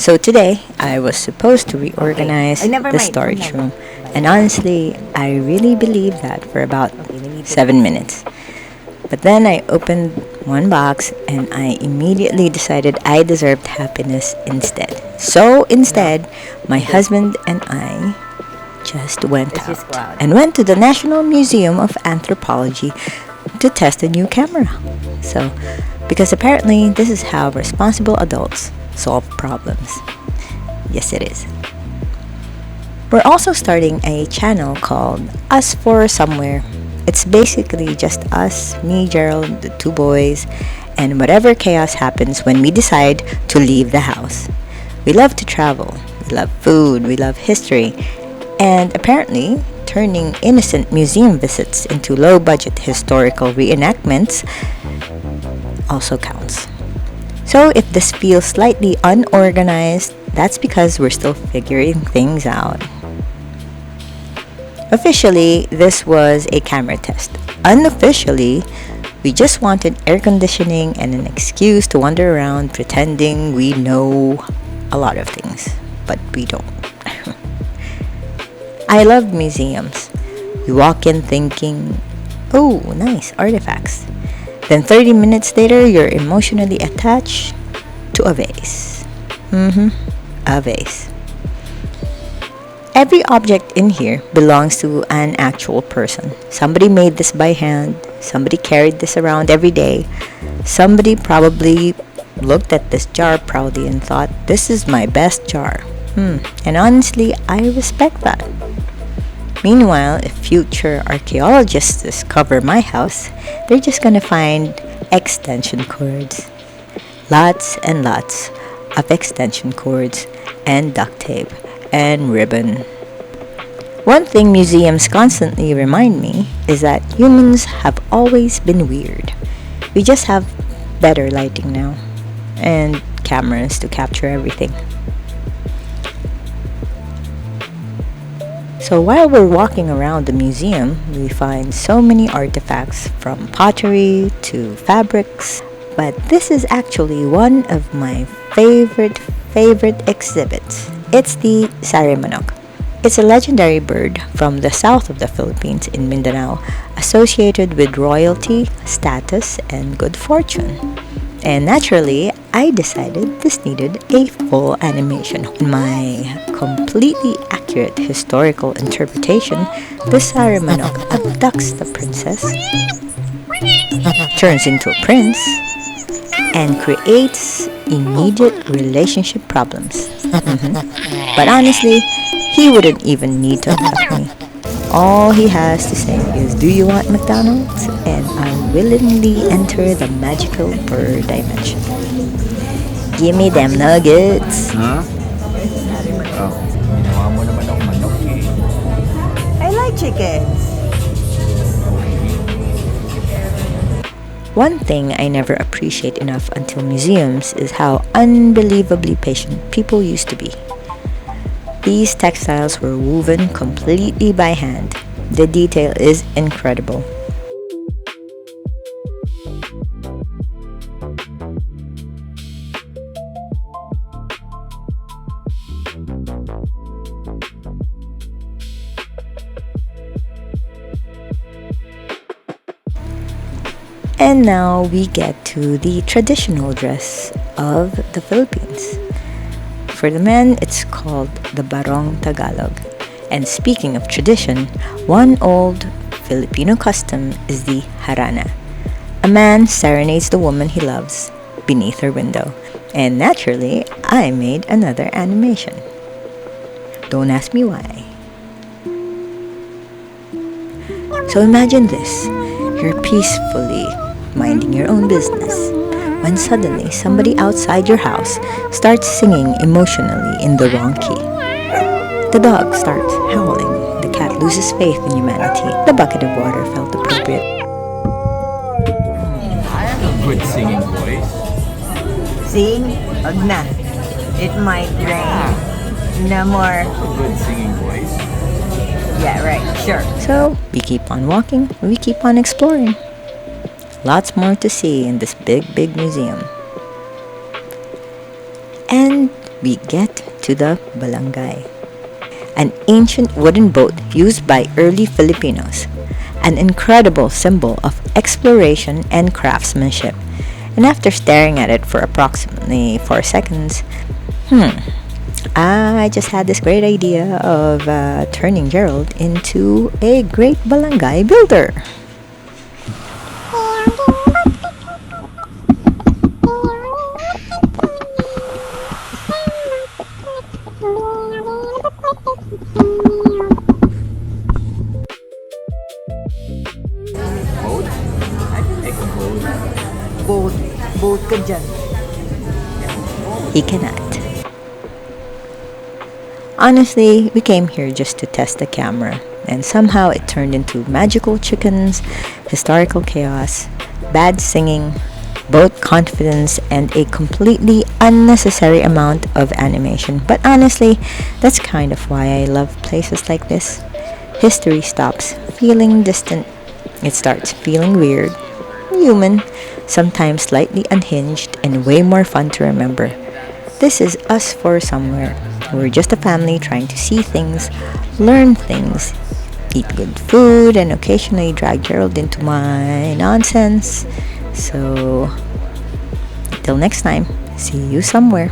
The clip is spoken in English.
So today, I was supposed to reorganize never the mind. storage room, and honestly, I really believed that for about 7 minutes. But then I opened one box and I immediately decided I deserved happiness instead. So instead, my husband and I just went Let's just go out out. and went to the National Museum of Anthropology to test a new camera. So, because apparently this is how responsible adults solve problems. Yes, it is. We're also starting a channel called Us for Somewhere. It's basically just us, me, Gerald, the two boys, and whatever chaos happens when we decide to leave the house. We love to travel, we love food, we love history, and apparently, turning innocent museum visits into low budget historical reenactments also counts. So, if this feels slightly unorganized, that's because we're still figuring things out. Officially, this was a camera test. Unofficially, we just wanted air conditioning and an excuse to wander around pretending we know a lot of things, but we don't. I love museums. You walk in thinking, oh, nice artifacts. Then 30 minutes later, you're emotionally attached to a vase. A vase. Every object in here belongs to an actual person. Somebody made this by hand. Somebody carried this around every day. Somebody probably looked at this jar proudly and thought, this is my best jar. And honestly, I respect that. Meanwhile, if future archaeologists discover my house, they're just gonna find extension cords. Lots and lots of extension cords and duct tape and ribbon. One thing museums constantly remind me is that humans have always been weird. We just have better lighting now and cameras to capture everything. So while we're walking around the museum, we find so many artifacts from pottery to fabrics. But this is actually one of my favorite exhibits. It's the sari manok. It's a legendary bird from the south of the Philippines in Mindanao, associated with royalty, status, and good fortune. And naturally, I decided this needed a full animation. In my completely accurate historical interpretation, the sari manok abducts the princess, turns into a prince, and creates immediate relationship problems. But honestly, he wouldn't even need to abduct me. All he has to say is, do you want McDonald's? And I'll willingly enter the magical bird dimension. Give me them nuggets. Huh? Oh, ginawa mo naman ng manok eh. I like chickens. One thing I never appreciate enough until museums is how unbelievably patient people used to be. These textiles were woven completely by hand. The detail is incredible. And now we get to the traditional dress of the Philippines. For the men, it's called the Barong Tagalog. And speaking of tradition, one old Filipino custom is the harana. A man serenades the woman he loves beneath her window. And naturally, I made another animation. Don't ask me why. So imagine this. You're peacefully minding your own business when suddenly somebody outside your house starts singing emotionally in the wrong key. The dog starts howling. The cat loses faith in humanity. The bucket of water felt appropriate. I have a good singing voice. Sing? Wag na. It might rain. No more. A good singing voice. Yeah, right. Sure. So we keep on walking, we keep on exploring. Lots more to see in this big museum. And we get to the balangay, an ancient wooden boat used by early Filipinos, an incredible symbol of exploration and craftsmanship. And after staring at it for approximately 4 seconds, I just had this great idea of turning Gerald into a great balangay builder. Boat? I can make a boat. Boat. Boat ka dyan. He cannot. Honestly, we came here just to test the camera, and somehow it turned into magical chickens, historical chaos, bad singing, boat confidence, and a completely unnecessary amount of animation. But honestly, that's kind of why I love places like this. History stops feeling distant, it starts feeling weird, human, sometimes slightly unhinged, and way more fun to remember. This is us for somewhere. We're just a family trying to see things, learn things, eat good food, and occasionally drag Gerald into my nonsense. So, till next time, see you somewhere.